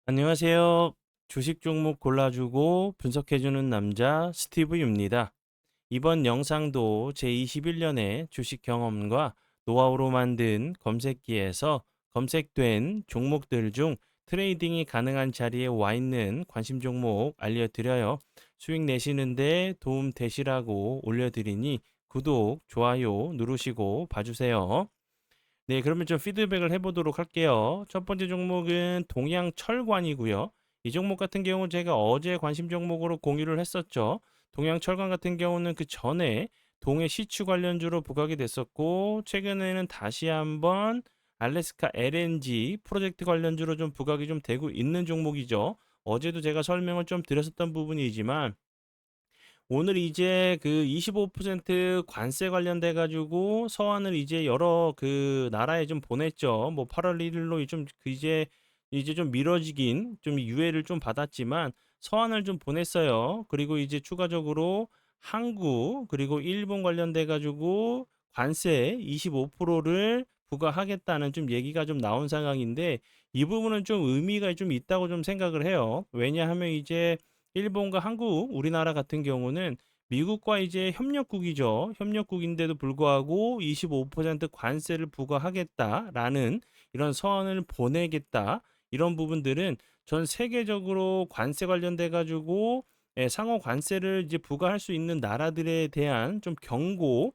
안녕하세요. 주식 종목 골라주고 분석해주는 남자 스티브입니다. 이번 영상도 제21년의 주식 경험과 노하우로 만든 검색기에서 검색된 종목들 중 트레이딩이 가능한 자리에 와 있는 관심 종목 알려드려요. 수익 내시는데 도움 되시라고 올려드리니 구독, 좋아요 누르시고 봐주세요. 네, 그러면 좀 피드백을 해보도록 할게요. 첫 번째 종목은 동양철관이고요. 이 종목 같은 경우 제가 어제 관심 종목으로 공유를 했었죠. 동양철관 같은 경우는 그 전에 동해 시추 관련주로 부각이 됐었고, 최근에는 다시 한번 알래스카 LNG 프로젝트 관련주로 좀 부각이 좀 되고 있는 종목이죠. 어제도 제가 설명을 좀 드렸었던 부분이지만, 오늘 이제 그 25% 관세 관련돼 가지고 서한을 이제 여러 그 나라에 좀 보냈죠. 뭐 8월 1일로 좀그 이제 좀 미뤄지긴 좀 유예를 좀 받았지만 서한을 좀 보냈어요. 그리고 이제 추가적으로 한국 그리고 일본 관련돼 가지고 관세 25%를 부과하겠다는 좀 얘기가 좀 나온 상황인데 이 부분은 좀 의미가 좀 있다고 좀 생각을 해요. 왜냐하면 이제 일본과 한국, 우리나라 같은 경우는 미국과 이제 협력국이죠. 협력국인데도 불구하고 25% 관세를 부과하겠다라는 이런 서한을 보내겠다. 이런 부분들은 전 세계적으로 관세 관련돼 가지고 상호 관세를 이제 부과할 수 있는 나라들에 대한 좀 경고의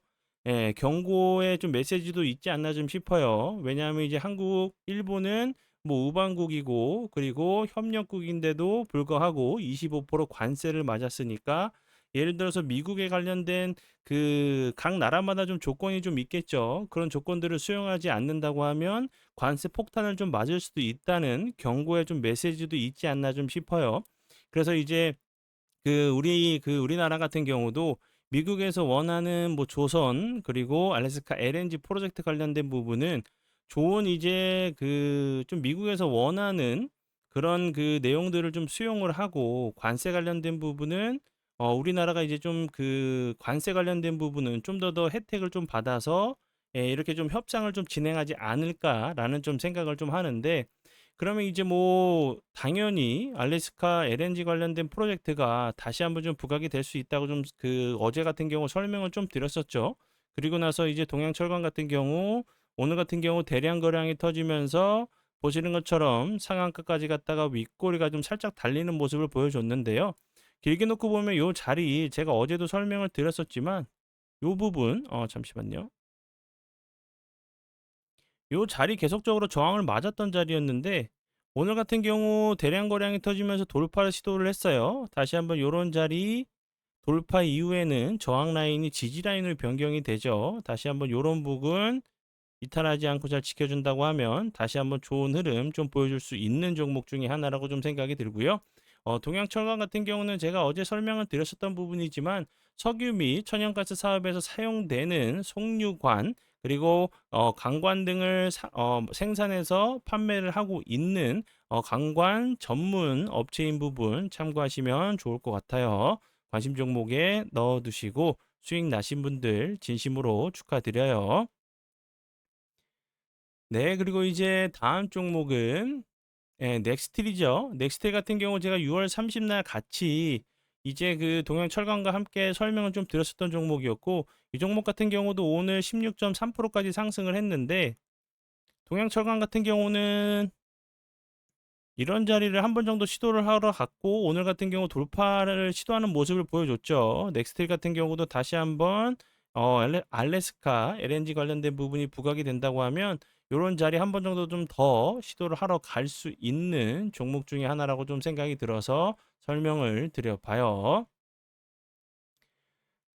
좀 메시지도 있지 않나 좀 싶어요. 왜냐하면 이제 한국, 일본은 뭐 우방국이고 그리고 협력국인데도 불구하고 25% 관세를 맞았으니까 예를 들어서 미국에 관련된 그 각 나라마다 좀 조건이 좀 있겠죠. 그런 조건들을 수용하지 않는다고 하면 관세 폭탄을 좀 맞을 수도 있다는 경고의 좀 메시지도 있지 않나 좀 싶어요. 그래서 이제 우리나라 같은 경우도 미국에서 원하는 뭐 조선 그리고 알래스카 LNG 프로젝트 관련된 부분은 좋은 이제 그 좀 미국에서 원하는 그런 그 내용들을 좀 수용을 하고 관세 관련된 부분은 우리나라가 이제 좀 그 관세 관련된 부분은 좀 더 혜택을 좀 받아서 이렇게 좀 협상을 좀 진행하지 않을까라는 좀 생각을 좀 하는데 그러면 이제 뭐 당연히 알래스카 LNG 관련된 프로젝트가 다시 한번 좀 부각이 될 수 있다고 좀 그 어제 같은 경우 설명을 좀 드렸었죠. 그리고 나서 이제 동양철강 같은 경우 오늘 같은 경우 대량 거래량이 터지면서 보시는 것처럼 상한가까지 갔다가 윗꼬리가 좀 살짝 달리는 모습을 보여줬는데요. 길게 놓고 보면 요 자리 제가 어제도 설명을 드렸었지만 요 부분 잠시만요. 요 자리 계속적으로 저항을 맞았던 자리였는데 오늘 같은 경우 대량 거래량이 터지면서 돌파를 시도를 했어요. 다시 한번 요런 자리 돌파 이후에는 저항 라인이 지지 라인으로 변경이 되죠. 다시 한번 요런 부분 이탈하지 않고 잘 지켜준다고 하면 다시 한번 좋은 흐름 좀 보여줄 수 있는 종목 중에 하나라고 좀 생각이 들고요. 동양철강 같은 경우는 제가 어제 설명을 드렸었던 부분이지만 석유 및 천연가스 사업에서 사용되는 송유관 그리고 강관 등을 생산해서 판매를 하고 있는 강관 전문 업체인 부분 참고하시면 좋을 것 같아요. 관심 종목에 넣어두시고 수익 나신 분들 진심으로 축하드려요. 네, 그리고 이제 다음 종목은 넥스틸이죠. 넥스틸 같은 경우 제가 6월 30날 같이 이제 그 동양철강과 함께 설명을 좀 드렸었던 종목이었고 이 종목 같은 경우도 오늘 16.3%까지 상승을 했는데 동양철강 같은 경우는 이런 자리를 한 번 정도 시도를 하러 갔고 오늘 같은 경우 돌파를 시도하는 모습을 보여줬죠. 넥스틸 같은 경우도 다시 한번 알래스카 LNG 관련된 부분이 부각이 된다고 하면 이런 자리 한 번 정도 좀 더 시도를 하러 갈 수 있는 종목 중에 하나라고 좀 생각이 들어서 설명을 드려봐요.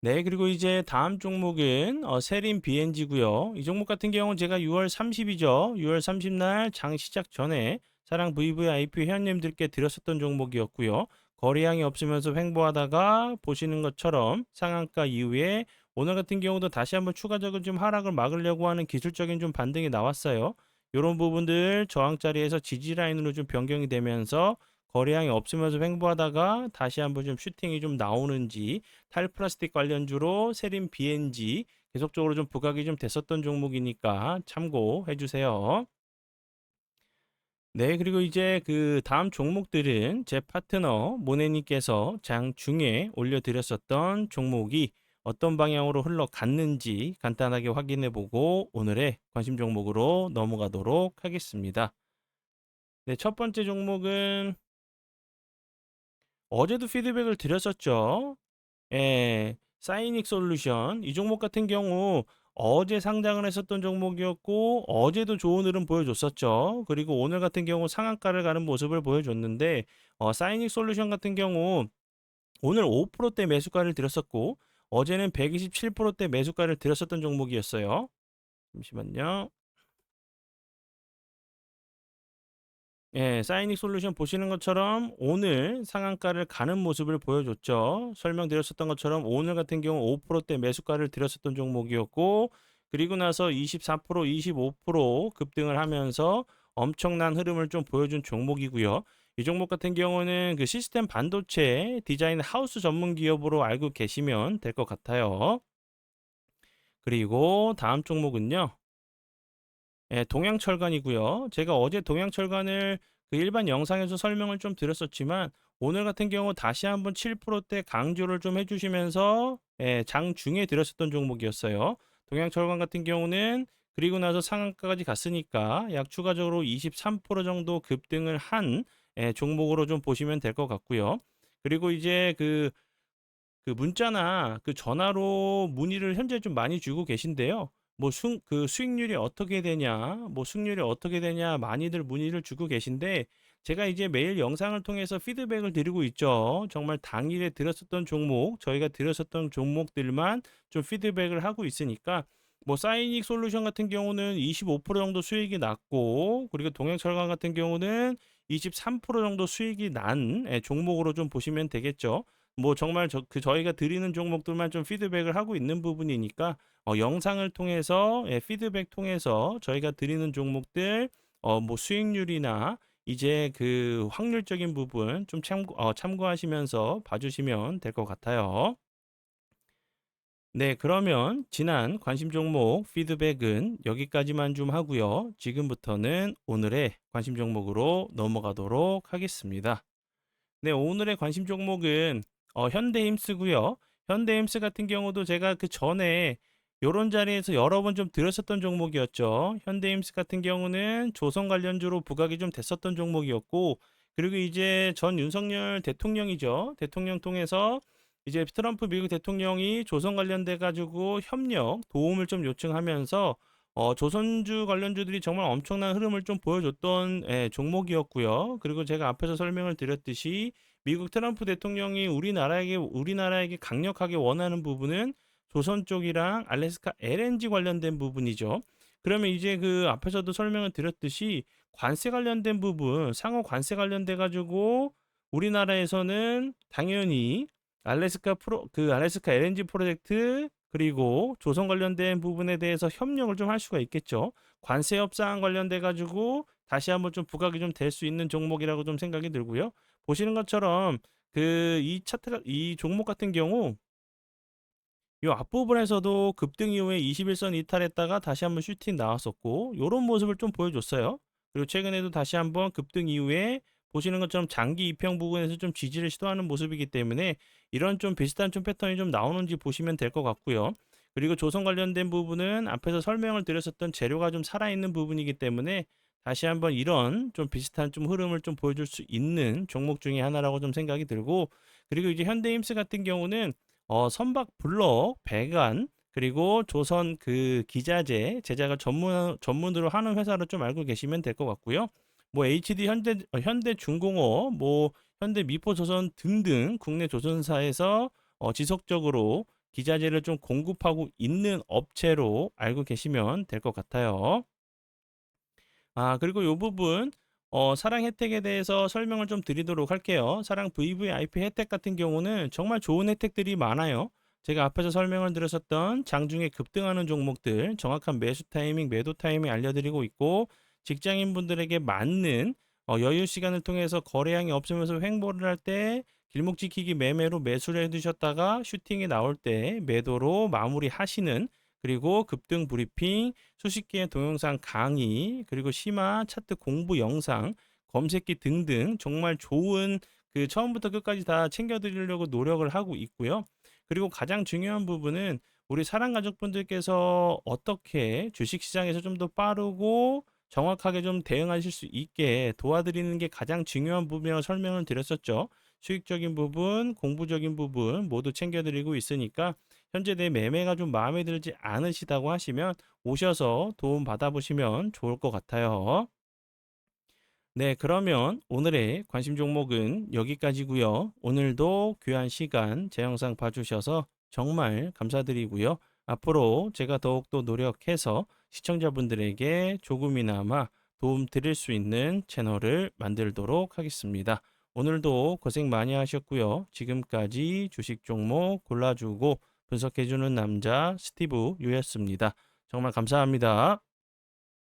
네, 그리고 이제 다음 종목은 세린 BNG고요. 이 종목 같은 경우는 제가 6월 30이죠. 6월 30날 장 시작 전에 사랑 VVIP 회원님들께 드렸었던 종목이었고요. 거래량이 없으면서 횡보하다가 보시는 것처럼 상한가 이후에 오늘 같은 경우도 다시 한번 추가적인 좀 하락을 막으려고 하는 기술적인 좀 반등이 나왔어요. 이런 부분들 저항 자리에서 지지 라인으로 좀 변경이 되면서 거래량이 없으면서 횡보하다가 다시 한번 좀 슈팅이 좀 나오는지 탈플라스틱 관련주로 세린 BNG 계속적으로 좀 부각이 좀 됐었던 종목이니까 참고해 주세요. 네, 그리고 이제 그 다음 종목들은 제 파트너 모네님께서 장중에 올려드렸었던 종목이 어떤 방향으로 흘러갔는지 간단하게 확인해 보고 오늘의 관심 종목으로 넘어가도록 하겠습니다. 네, 첫 번째 종목은 어제도 피드백을 드렸었죠. 예, 사이닉 솔루션. 이 종목 같은 경우 어제 상장을 했었던 종목이었고 어제도 좋은 흐름 보여줬었죠. 그리고 오늘 같은 경우 상한가를 가는 모습을 보여줬는데 사이닉 솔루션 같은 경우 오늘 5%대 매수가를 들였었고 어제는 127%대 매수가를 들였었던 종목이었어요. 잠시만요. 예, 사이닉 솔루션 보시는 것처럼 오늘 상한가를 가는 모습을 보여줬죠. 설명드렸었던 것처럼 오늘 같은 경우 5%대 매수가를 들였었던 종목이었고, 그리고 나서 24%, 25% 급등을 하면서 엄청난 흐름을 좀 보여준 종목이고요. 이 종목 같은 경우는 그 시스템 반도체 디자인 하우스 전문 기업으로 알고 계시면 될 것 같아요. 그리고 다음 종목은요. 예, 동양철관이고요. 제가 어제 동양철관을 그 일반 영상에서 설명을 좀 드렸었지만 오늘 같은 경우 다시 한번 7%대 강조를 좀 해주시면서 예, 장중에 드렸었던 종목이었어요. 동양철관 같은 경우는 그리고 나서 상한가까지 갔으니까 약 추가적으로 23% 정도 급등을 한 예, 종목으로 좀 보시면 될 것 같고요. 그리고 이제 그 문자나 그 전화로 문의를 현재 좀 많이 주고 계신데요. 뭐 그 수익률이 어떻게 되냐, 뭐 승률이 어떻게 되냐 많이들 문의를 주고 계신데 제가 이제 매일 영상을 통해서 피드백을 드리고 있죠. 정말 당일에 들었었던 종목, 저희가 들었었던 종목들만 좀 피드백을 하고 있으니까 뭐 사이닉 솔루션 같은 경우는 25% 정도 수익이 났고 그리고 동행철강 같은 경우는 23% 정도 수익이 난 예, 종목으로 좀 보시면 되겠죠. 뭐 정말 저희가 드리는 종목들만 좀 피드백을 하고 있는 부분이니까 영상을 통해서 예, 피드백 통해서 저희가 드리는 종목들 뭐 수익률이나 이제 그 확률적인 부분 좀 참고하시면서 봐주시면 될 것 같아요. 네, 그러면 지난 관심 종목 피드백은 여기까지만 좀 하고요. 지금부터는 오늘의 관심 종목으로 넘어가도록 하겠습니다. 네, 오늘의 관심 종목은 현대힘스고요. 현대힘스 같은 경우도 제가 그 전에 요런 자리에서 여러 번 좀 들었었던 종목이었죠. 현대힘스 같은 경우는 조선 관련주로 부각이 좀 됐었던 종목이었고, 그리고 이제 전 윤석열 대통령이죠. 대통령 통해서 이제 트럼프 미국 대통령이 조선 관련돼 가지고 협력, 도움을 좀 요청하면서 조선주 관련주들이 정말 엄청난 흐름을 좀 보여줬던 예, 종목이었고요. 그리고 제가 앞에서 설명을 드렸듯이 미국 트럼프 대통령이 우리나라에게 강력하게 원하는 부분은 조선 쪽이랑 알래스카 LNG 관련된 부분이죠. 그러면 이제 그 앞에서도 설명을 드렸듯이 관세 관련된 부분, 상호 관세 관련돼 가지고 우리나라에서는 당연히 알래스카 LNG 프로젝트 그리고 조선 관련된 부분에 대해서 협력을 좀 할 수가 있겠죠. 관세 협상 관련돼 가지고 다시 한번 좀 부각이 좀 될 수 있는 종목이라고 좀 생각이 들고요. 보시는 것처럼 그 이 종목 같은 경우 이 앞부분에서도 급등 이후에 21선 이탈했다가 다시 한번 슈팅 나왔었고 요런 모습을 좀 보여줬어요. 그리고 최근에도 다시 한번 급등 이후에 보시는 것처럼 장기 이평 부분에서 좀 지지를 시도하는 모습이기 때문에 이런 좀 비슷한 좀 패턴이 좀 나오는지 보시면 될 것 같고요. 그리고 조선 관련된 부분은 앞에서 설명을 드렸었던 재료가 좀 살아있는 부분이기 때문에 다시 한번 이런 좀 비슷한 좀 흐름을 좀 보여줄 수 있는 종목 중에 하나라고 좀 생각이 들고 그리고 이제 현대힘스 같은 경우는 선박 블록, 배관, 그리고 조선 그 기자재 제작을 전문으로 하는 회사로 좀 알고 계시면 될 것 같고요. 뭐 HD 현대중공업, 뭐 현대미포조선 등등 국내 조선사에서 지속적으로 기자재를 좀 공급하고 있는 업체로 알고 계시면 될 것 같아요. 아, 그리고 요 부분 사랑 혜택에 대해서 설명을 좀 드리도록 할게요. 사랑 VVIP 혜택 같은 경우는 정말 좋은 혜택들이 많아요. 제가 앞에서 설명을 드렸었던 장중에 급등하는 종목들 정확한 매수 타이밍, 매도 타이밍 알려드리고 있고 직장인분들에게 맞는 여유 시간을 통해서 거래량이 없으면서 횡보를 할 때 길목 지키기 매매로 매수를 해두셨다가 슈팅이 나올 때 매도로 마무리하시는 그리고 급등 브리핑, 수십 개의 동영상 강의, 그리고 심화 차트 공부 영상, 검색기 등등 정말 좋은 처음부터 끝까지 다 챙겨드리려고 노력을 하고 있고요. 그리고 가장 중요한 부분은 우리 사랑 가족분들께서 어떻게 주식시장에서 좀 더 빠르고 정확하게 좀 대응하실 수 있게 도와드리는 게 가장 중요한 부분이라고 설명을 드렸었죠. 수익적인 부분, 공부적인 부분 모두 챙겨드리고 있으니까 현재 내 매매가 좀 마음에 들지 않으시다고 하시면 오셔서 도움 받아보시면 좋을 것 같아요. 네, 그러면 오늘의 관심 종목은 여기까지고요. 오늘도 귀한 시간 제 영상 봐주셔서 정말 감사드리고요. 앞으로 제가 더욱더 노력해서 시청자분들에게 조금이나마 도움 드릴 수 있는 채널을 만들도록 하겠습니다. 오늘도 고생 많이 하셨고요. 지금까지 주식 종목 골라주고 분석해주는 남자 스티브 유였습니다. 정말 감사합니다.